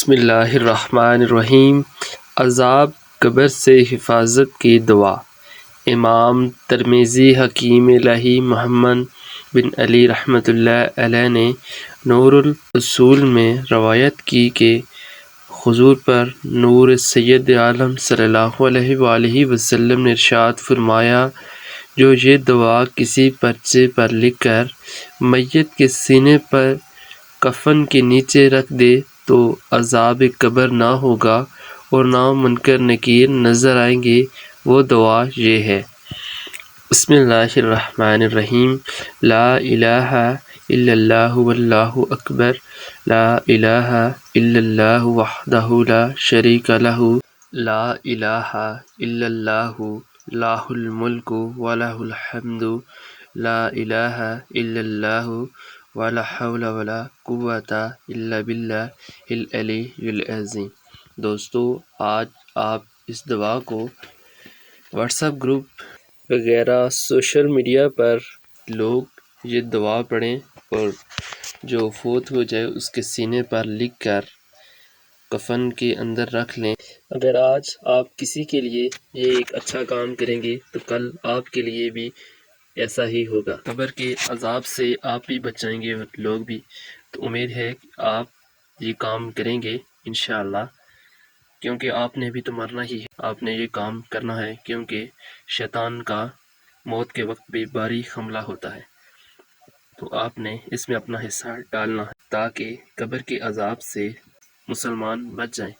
بسم اللہ الرحمن الرحیم۔ عذاب قبر سے حفاظت کی دعا۔ امام ترمذی حکیم الہی محمد بن علی رحمۃ اللہ علیہ نے نور الاصول میں روایت کی کہ حضور پر نور سید عالم صلی اللہ علیہ وآلہ وسلم نے ارشاد فرمایا، جو یہ دعا کسی پرچے پر لکھ کر میت کے سینے پر کفن کے نیچے رکھ دے تو عذاب قبر نہ ہوگا اور نہ منکر نکیر نظر آئیں گے۔ وہ دعا یہ ہے: بسم اللہ الرحمن الرحیم، لا الہ الا اللہ واللہ اکبر، لا الہ الا اللہ وحدہ لا شریک لہ، لا الہ الا اللہ لہ الملک ولہ الحمد، لا الہ الا اللہ ولا حول ولا قوۃ الا باللہ العلی العظیم۔ دوستو، آج آپ اس دعا کو واٹس ایپ گروپ وغیرہ سوشل میڈیا پر لوگ یہ دعا پڑھیں اور جو فوت ہو جائے اس کے سینے پر لکھ کر کفن کے اندر رکھ لیں۔ اگر آج آپ کسی کے لیے یہ ایک اچھا کام کریں گے تو کل آپ کے لیے بھی ایسا ہی ہوگا۔ قبر کے عذاب سے آپ بھی بچ جائیں گے اور لوگ بھی۔ تو امید ہے کہ آپ یہ کام کریں گے انشاءاللہ، کیونکہ آپ نے بھی تو مرنا ہی ہے، آپ نے یہ کام کرنا ہے، کیونکہ شیطان کا موت کے وقت بھی بھاری حملہ ہوتا ہے۔ تو آپ نے اس میں اپنا حصہ ڈالنا ہے تاکہ قبر کے عذاب سے مسلمان بچ جائیں۔